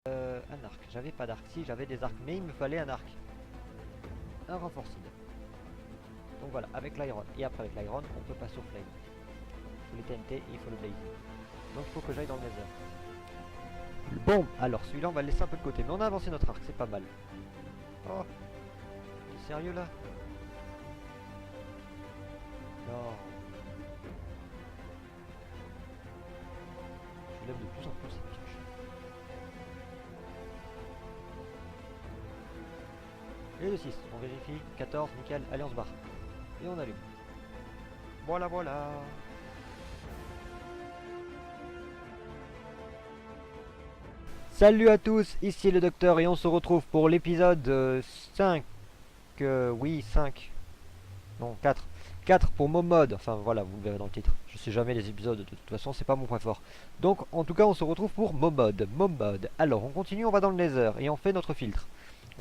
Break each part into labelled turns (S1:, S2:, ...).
S1: Un arc. J'avais pas d'arc. Si, j'avais des arcs, mais il me fallait un arc. Un renforced. Donc voilà, avec l'iron. Et après avec l'iron, on peut passer au flame. Il faut les TNT et il faut le blaze. Donc il faut que j'aille dans le nether. Bon, alors celui-là on va le laisser un peu de côté. Mais on a avancé notre arc, c'est pas mal. Oh, t'es sérieux là? Non. Je lève de plus en plus cette pioche. Et le 6, on vérifie. 14, nickel. Allez, on se barre. Et on allume. Voilà, voilà. Salut à tous, ici le docteur et on se retrouve pour l'épisode 5. Oui, 5. Non, 4. 4 pour Momod. Enfin voilà, vous le verrez dans le titre. Je sais jamais les épisodes, de toute façon, c'est pas mon point fort. Donc, en tout cas, on se retrouve pour Momod. Momod. Alors, on continue, on va dans le Nether et on fait notre filtre.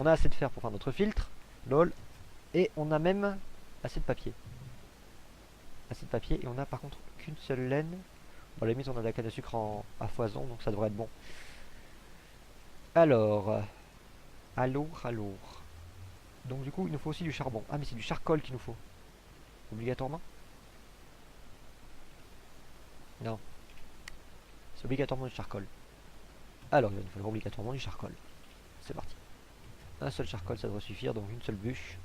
S1: On a assez de fer pour faire notre filtre. Lol. Et on a même assez de papier. Assez de papier. Et on a par contre qu'une seule laine. Bon, à la limite, on a de la canne à sucre à foison, donc ça devrait être bon. Alors, alors. Donc du coup, il nous faut aussi du charbon. Ah, mais c'est du charcoal qu'il nous faut. Obligatoirement? Non, c'est obligatoirement du charcoal. Alors, il va nous falloir obligatoirement du charcoal. C'est parti. Un seul charcoal, ça devrait suffire, donc une seule bûche.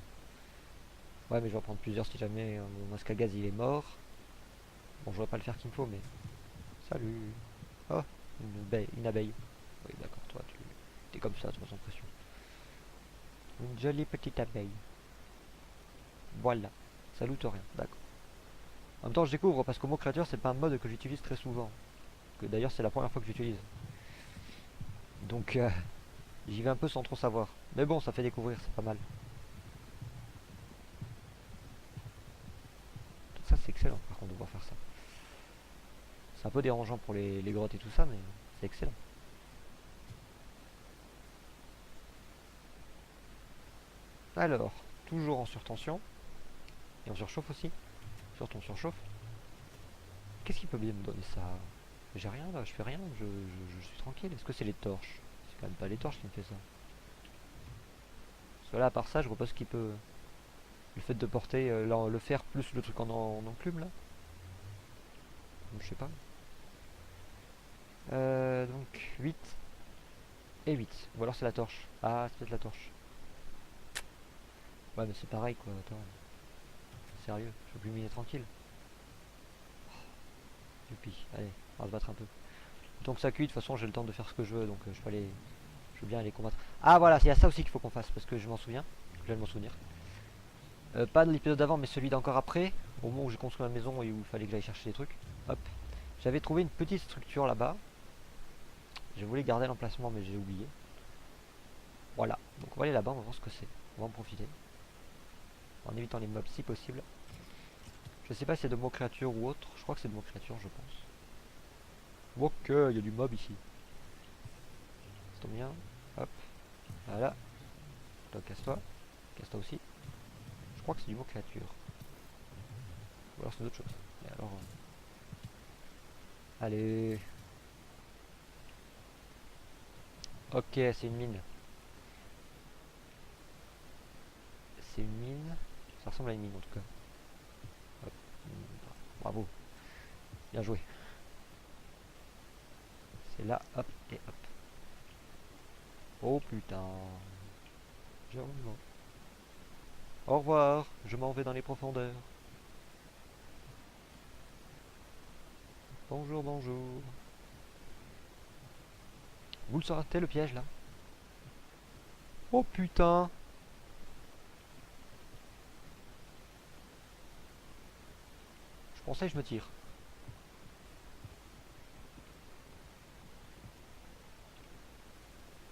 S1: Ouais, mais je vais en prendre plusieurs si jamais mon masque à gaz il est mort. Bon, je vois pas le faire qu'il me faut, mais... Salut. Oh, une abeille. Oui, d'accord, toi, tu es comme ça, toi, sans pression. Une jolie petite abeille. Voilà. Ça loot rien, d'accord. En même temps, je découvre parce que mon créateur, c'est pas un mode que j'utilise très souvent. Que d'ailleurs, c'est la première fois que j'utilise. Donc, j'y vais un peu sans trop savoir. Mais bon, ça fait découvrir, c'est pas mal. Tout ça, c'est excellent, par contre, de pouvoir faire ça. C'est un peu dérangeant pour les grottes et tout ça, mais c'est excellent. Alors, toujours en surtension. Et on surchauffe aussi. Surtout on surchauffe. Qu'est-ce qui peut bien me donner ça? J'ai rien là, je fais rien, je suis tranquille. Est-ce que c'est les torches? C'est quand même pas les torches qui me fait ça. Parce que là, à part ça, je vois pas ce qui peut... Le fait de porter le fer plus le truc en enclume là. Je sais pas. Donc 8 et 8. Ou alors c'est la torche. Ah, c'est peut-être la torche. Ouais, mais c'est pareil quoi. Attends. Sérieux, je peux plus miner tranquille. Youpi, allez, on va se battre un peu. Donc ça cuit, de toute façon j'ai le temps de faire ce que je veux, donc je peux aller. Je veux bien aller combattre. Ah voilà, c'est à ça aussi qu'il faut qu'on fasse, parce que je m'en souviens. Je viens de m'en souvenir. Pas de l'épisode d'avant, mais celui d'encore après, au moment où j'ai construit ma maison et où il fallait que j'aille chercher des trucs. Hop. J'avais trouvé une petite structure là-bas. Je voulais garder l'emplacement, mais j'ai oublié. Voilà. Donc on va aller là-bas, on va voir ce que c'est. On va en profiter. En évitant les mobs si possible. Je sais pas si c'est de mots créatures ou autre. Je crois que c'est de mots créatures, je pense. Ok, il y a du mob ici. Ça tombe bien. Hop. Voilà. Toi, casse-toi. Casse-toi aussi. Je crois que c'est du mot créature. Ou alors c'est autre chose. Et alors... Allez. Ok, c'est une mine. C'est une mine. Ça ressemble à une mine en tout cas. Hop. Bravo. Bien joué. C'est là, hop, et hop. Oh putain. Au revoir, je m'en vais dans les profondeurs. Bonjour, bonjour. Vous le saurez le piège là? Oh putain. Je pensais que je me tire.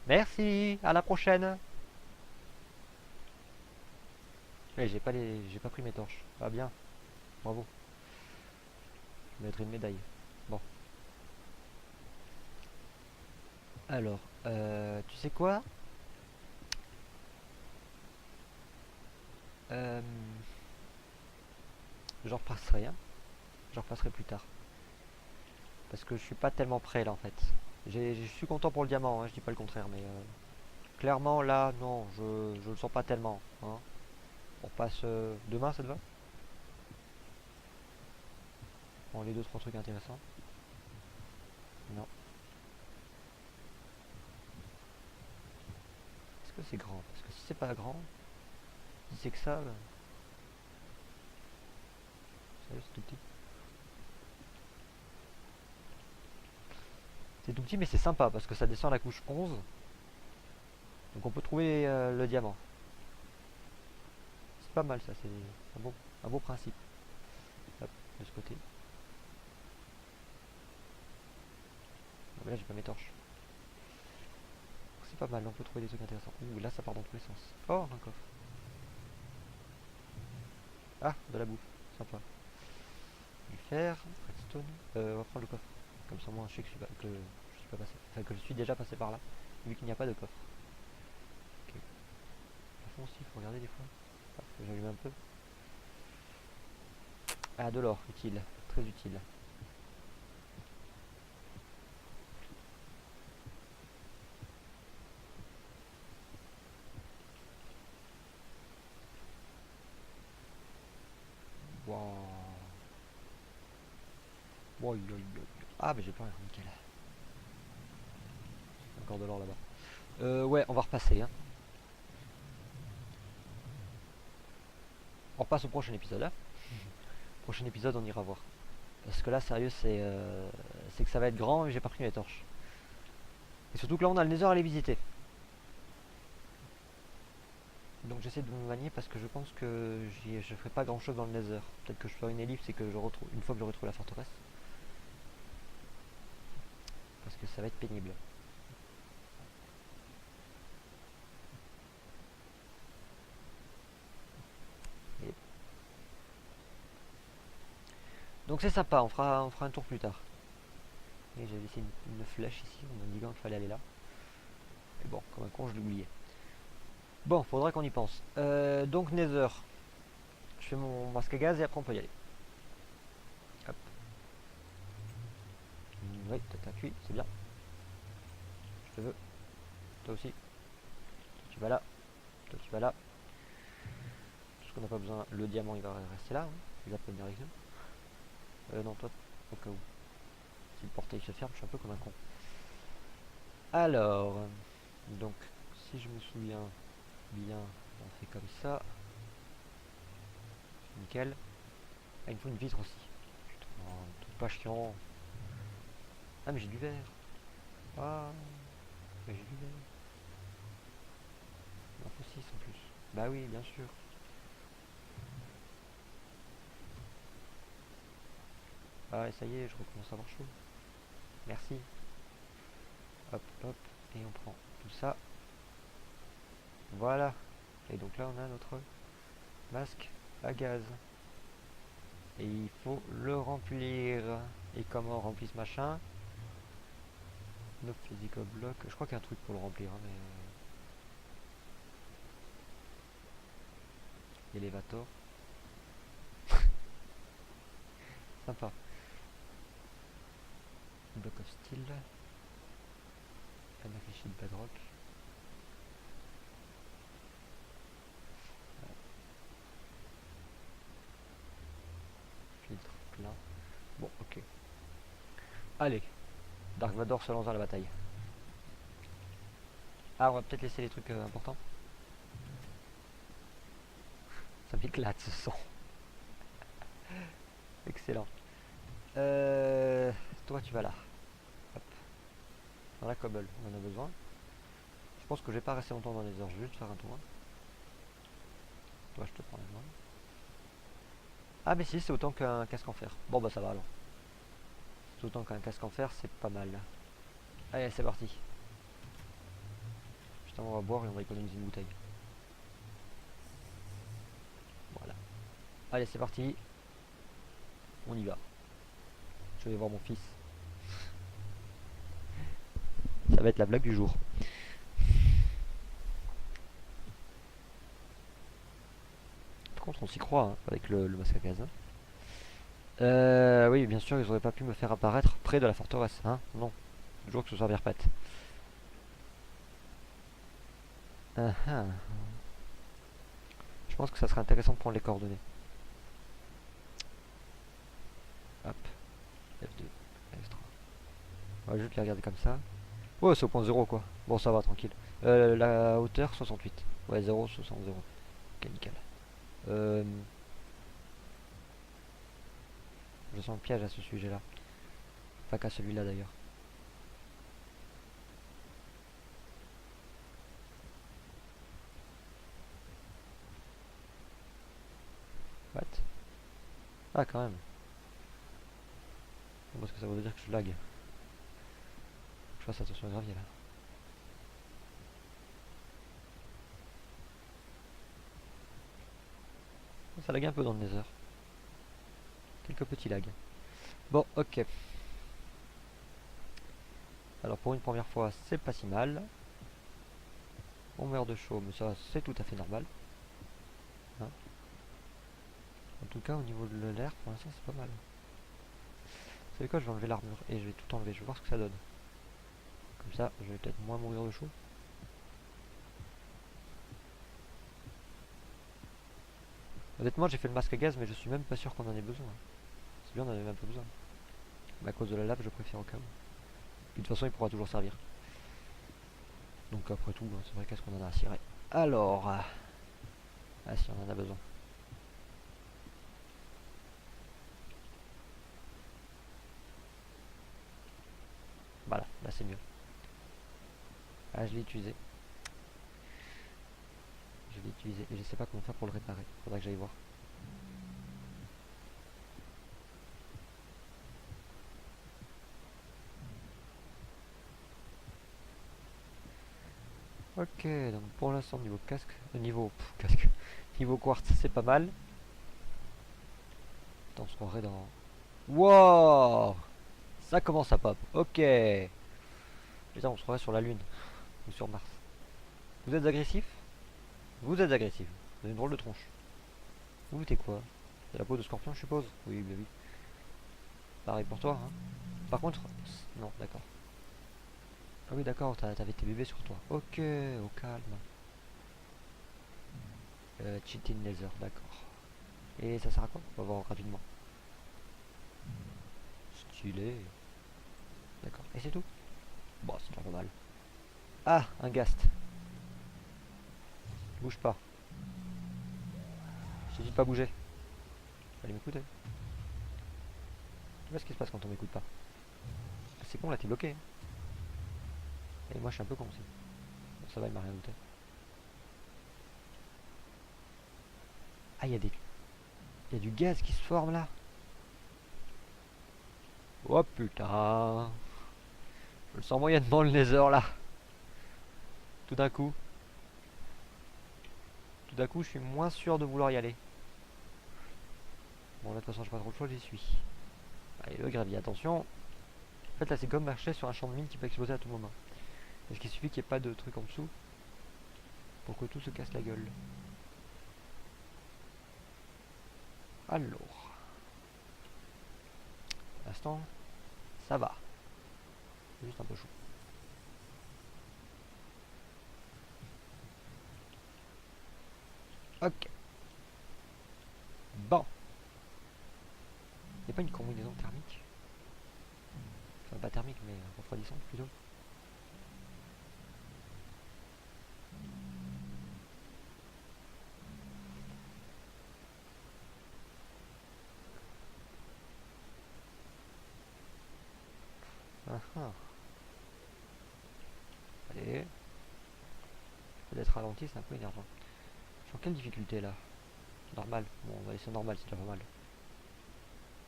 S1: Merci, à la prochaine. Eh, j'ai pas pris mes torches. Ah bien, bravo. Je vais mettre une médaille. Bon. Alors, tu sais quoi? euh, J'en repasserai, hein. J'en repasserai plus tard. Parce que je suis pas tellement prêt là en fait. Je suis content pour le diamant, hein, je dis pas le contraire, mais clairement là, non, je le sens pas tellement. Hein. On passe demain, ça te va? Bon, les deux trois trucs intéressants. Non. Est-ce que c'est grand? Parce que si c'est pas grand, si c'est que ça, sérieux, c'est tout petit. C'est tout petit, mais c'est sympa parce que ça descend à la couche 11. Donc on peut trouver le diamant. C'est pas mal ça, c'est un beau principe. Hop, de ce côté. Ah, là j'ai pas mes torches. C'est pas mal, on peut trouver des trucs intéressants. Ouh, là ça part dans tous les sens. Oh, un coffre. Ah, de la bouffe, sympa. Du fer, redstone. On va prendre le coffre. Comme ça moi je sais que je suis pas passé. Enfin que je suis déjà passé par là. Vu qu'il n'y a pas de coffre. Ok. À fond aussi, il faut regarder des fois. Ah, j'allume un peu. Ah, de l'or, utile. Très utile. Waouh. Wow, ah, mais j'ai pas rien, nickel. Encore de l'or là-bas. Ouais, on va repasser. Hein. On repasse au prochain épisode. Hein. Prochain épisode, on ira voir. Parce que là, sérieux, c'est que ça va être grand et j'ai pas pris mes torches. Et surtout que là, on a le Nether à aller visiter. Donc j'essaie de me manier parce que je pense que je ferai pas grand chose dans le Nether. Peut-être que je ferai une ellipse et que je retrouve une fois que je retrouve la forteresse. Parce que ça va être pénible. Et donc c'est sympa, on fera un tour plus tard. Et j'avais laissé une flèche ici en m'indiquant qu'il fallait aller là. Et bon, comme un con, je l'ai oublié. Bon, faudra qu'on y pense. Donc Nether. Je fais mon masque à gaz et après on peut y aller. Hop. Oui, t'as cuit, c'est bien. Je te veux. Toi aussi. Toi, tu vas là. Toi tu vas là. Tout ce qu'on n'a pas besoin. Le diamant il va rester là. Hein. Il va pas venir avec nous. Non, toi, au cas où. Si le portail se ferme, je suis un peu comme un con. Alors, donc, si je me souviens bien, on fait comme ça. Nickel. Ah, il me faut une vitre aussi. Putain, un truc pas chiant. Ah, mais j'ai du verre. Ah, mais j'ai du verre. Il en faut 6 en plus. Bah oui, bien sûr. Ah, et ça y est, je recommence à avoir chaud. Merci. Hop, hop. Et on prend tout ça. Voilà. Et donc là, on a notre masque à gaz. Et il faut le remplir. Et comment on remplit ce machin? No physical block. Je crois qu'il y a un truc pour le remplir, hein, mais... Elevator. Sympa. Block of steel. Anarchy bedrock. Filtre plein. Bon, ok. Allez. Dark Vador se lance dans la bataille. Ah, on va peut-être laisser les trucs importants. Ça m'éclate ce son. Excellent. Toi, tu vas là. Hop. Dans la cobble, on en a besoin. Je pense que je vais pas rester longtemps dans les heures, je vais juste faire un tour. Toi, je te prends la main. Ah, mais si, c'est autant qu'un casque en fer. Bon, bah ça va alors. C'est autant qu'un casque en fer, c'est pas mal. Allez, c'est parti. Putain, on va boire et on va économiser une bouteille. Voilà. Allez, c'est parti. On y va. Je vais voir mon fils. Ça va être la blague du jour. Par contre, on s'y croit hein, avec le masque à gaz. Hein. Oui, bien sûr, ils auraient pas pu me faire apparaître près de la forteresse. Hein non. Toujours que ce soit bien repète. Je pense que ça serait intéressant de prendre les coordonnées. Hop. F2. F3. On va juste les regarder comme ça. Ouais, c'est au point 0 quoi. Bon, ça va, tranquille. La hauteur 68. Ouais, 0, 60, 0. Ok, nickel. Je sens le piège à ce sujet-là. Pas qu'à celui-là d'ailleurs. What? Ah, quand même. Parce que ça veut dire que je lag. Je fasse attention au gravier là. Ça lag un peu dans le nether. Quelques petits lags. Bon, ok. Alors pour une première fois, c'est pas si mal. On meurt de chaud, mais ça c'est tout à fait normal. Hein, en tout cas, au niveau de l'air, pour l'instant, c'est pas mal. Vous savez quoi, je vais enlever l'armure et je vais tout enlever. Je vais voir ce que ça donne. Comme ça, je vais peut-être moins mourir de chaud. Honnêtement, j'ai fait le masque à gaz, mais je suis même pas sûr qu'on en ait besoin. C'est bien, on en avait même pas besoin. Mais à cause de la lave, je préfère au cas où. Puis de toute façon, il pourra toujours servir. Donc après tout, c'est vrai qu'est-ce qu'on en a à cirer. Alors, ah si, on en a besoin. Voilà, là c'est mieux. Ah, je l'ai utilisé. Je l'ai utilisé et je sais pas comment faire pour le réparer. Faudra que j'aille voir. Ok, donc pour l'instant niveau casque, casque, niveau quartz c'est pas mal. Attends, on se croirait dans... Wow, ça commence à pop. Ok. Putain, on se croirait sur la Lune ou sur Mars. Vous êtes agressif? Vous êtes agressif. Vous avez une drôle de tronche. Vous t'es quoi? C'est la peau de scorpion, je suppose? Oui, bah oui. Pareil pour toi, hein. Par contre, non, d'accord. Ah oui, d'accord, t'avais tes bébés sur toi. Ok, au calme. Cheating laser, d'accord. Et ça sert à quoi? On va voir rapidement. Stylé. D'accord. Et c'est tout? Bon, c'est déjà pas mal. Ah, un ghast. Bouge pas. Je t'ai dit de pas bouger. Allez m'écouter. Tu vois ce qui se passe quand on m'écoute pas. Ah, c'est con là, t'es bloqué. Et moi je suis un peu con aussi. Bon, ça va, il m'a rien douté. Ah, il y a du gaz qui se forme là. Oh putain. Je le sens moyennement le nether là. Tout d'un coup. Tout d'un coup, je suis moins sûr de vouloir y aller. Bon, là, de toute façon, j'ai pas trop le choix, j'y suis. Allez, le gravier, attention. En fait, là, c'est comme marcher sur un champ de mine qui peut exploser à tout moment. Est-ce qu'il suffit qu'il n'y ait pas de truc en dessous pour que tout se casse la gueule? Alors, pour l'instant, ça va. C'est juste un peu chaud. Ok. Bon. Il n'y a pas une combinaison thermique? Enfin, pas thermique, mais refroidissante plutôt. Ah ah. Allez. D'être ralenti, c'est un peu énervant. Sur quelle difficulté là? Normal. Bon, on va laisser normal, c'est déjà pas mal.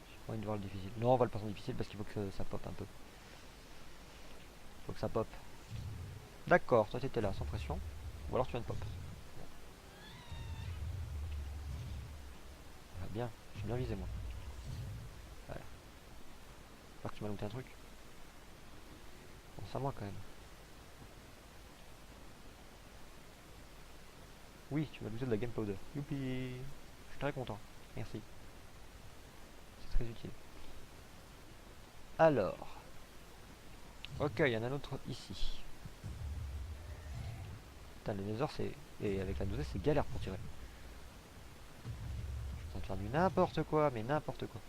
S1: J'ai pas envie de voir le difficile. Non, on va le passer en difficile parce qu'il faut que ça pop un peu. Faut que ça pop. D'accord, toi t'étais là, sans pression. Ou alors tu viens de pop. Ah, bien, j'ai bien visé moi. Voilà. J'espère que tu m'as looté un truc. Pense à moi quand même. Oui, tu m'as looté de la gunpowder. Youpi. Je suis très content. Merci. C'est très utile. Alors. Ok, il y en a un autre ici. Putain, le Nether, c'est... Et avec la dosée, c'est galère pour tirer. Je suis en train de faire du n'importe quoi, mais n'importe quoi.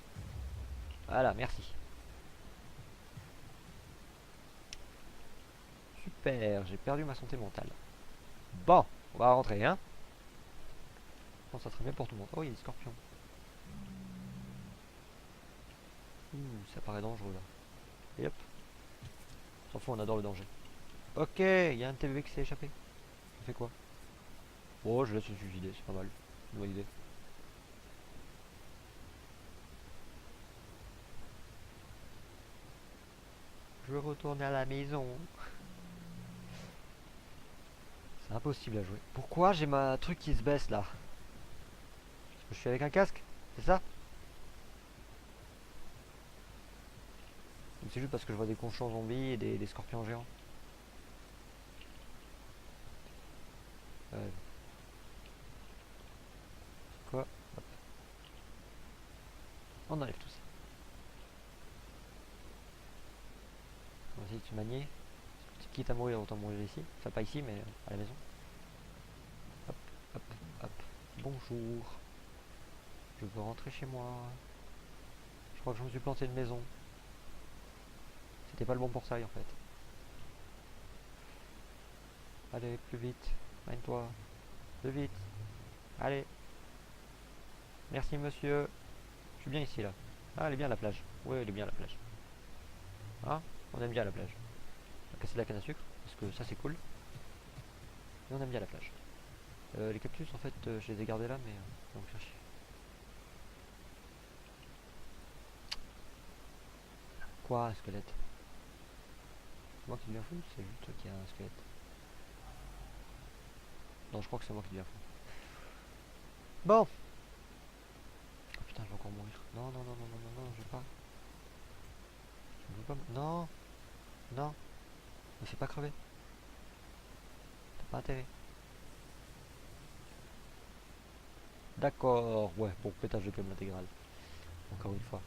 S1: Voilà, merci. Super, j'ai perdu ma santé mentale. Bon, on va rentrer, hein. Je pense que ça serait bien pour tout le monde. Oh, il y a des scorpions. Ouh, ça paraît dangereux, là. Et hop. S'en fout, on adore le danger. Ok, il y a un TVB qui s'est échappé. Je fais quoi? Oh, je laisse se suicider, c'est pas mal. Une bonne idée. Je veux retourner à la maison. C'est impossible à jouer. Pourquoi j'ai ma truc qui se baisse là? Parce que je suis avec un casque? C'est ça? Ou c'est juste parce que je vois des conchons zombies et des scorpions géants? Euh, quoi? Hop. On enlève tout ça. On va essayer de se manier. Quitte à mourir, autant mourir ici. Enfin, pas ici, mais à la maison. Hop, hop, hop. Bonjour. Je veux rentrer chez moi. Je crois que je me suis planté une maison. C'était pas le bon portail en fait. Allez, plus vite. Mine-toi. Plus vite. Allez. Merci monsieur. Je suis bien ici là. Ah, elle est bien la plage. Oui, elle est bien la plage. Ah, on aime bien la plage. On va casser de la canne à sucre, parce que ça c'est cool. Et on aime bien la plage. Les cactus en fait, je les ai gardés là, mais on va me faire chier. Quoi, un squelette? C'est moi qui deviens fou? C'est juste toi qui a un squelette. Non, je crois que c'est moi qui deviens fou. Bon. Oh putain, je vais encore mourir. Non, non, non, non, non, non, non, je veux pas. Je veux pas. Non, non. Me fais pas crever. T'as pas intérêt. D'accord, ouais, bon, pétage de câble intégral. Encore une fois.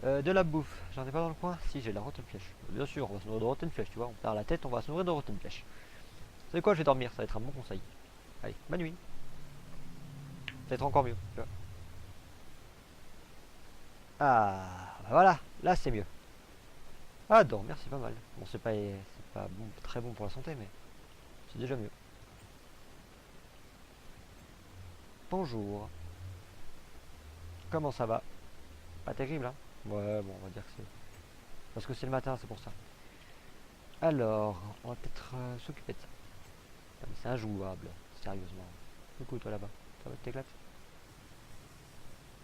S1: De la bouffe, j'en ai pas dans le coin? Si, j'ai la rotten flèche. Bien sûr, on va se nourrir de rotten flèche, tu vois. On perd la tête, on va se nourrir de rotten flèche. C'est quoi, je vais dormir, ça va être un bon conseil. Allez, bonne nuit. Ça va être encore mieux, tu vois. Ah, bah voilà, là c'est mieux. Ah, dormir c'est pas mal. Bon, c'est pas bon, très bon pour la santé, mais c'est déjà mieux. Bonjour. Comment ça va? Pas terrible, hein? Ouais, bon, on va dire que c'est... Parce que c'est le matin, c'est pour ça. Alors, on va peut-être s'occuper de ça. Ah, mais c'est injouable, sérieusement. Coucou, toi là-bas. Ça va, t'éclates?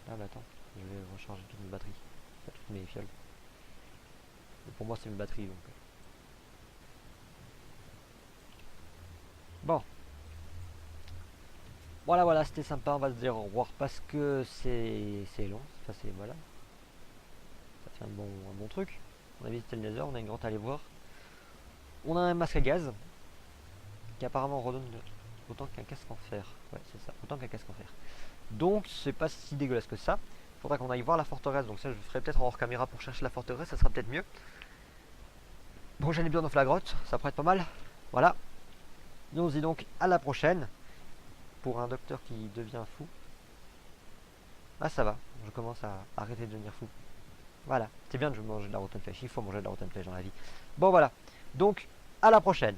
S1: Ah, bah attends, je vais recharger toutes mes batteries. Enfin, toutes mes fioles. Mais pour moi, c'est mes batteries, donc... Bon. Voilà, voilà, c'était sympa, on va se dire au revoir parce que c'est long. Enfin, c'est... Voilà. Ça fait un bon truc. On a visité le Nether, on a une grotte à aller voir. On a un masque à gaz qui apparemment redonne autant qu'un casque en fer. Ouais, c'est ça, autant qu'un casque en fer. Donc, c'est pas si dégueulasse que ça. Faudra qu'on aille voir la forteresse. Donc, ça, je ferai peut-être en hors caméra pour chercher la forteresse, ça sera peut-être mieux. Bon, j'en ai bien dans la grotte, ça pourrait être pas mal. Voilà. Nous, on se dit donc à la prochaine pour un docteur qui devient fou. Ah, ça va, je commence à arrêter de devenir fou. Voilà, c'est bien de manger de la rotten flèche, il faut manger de la rotten flèche dans la vie. Bon, voilà. Donc, à la prochaine.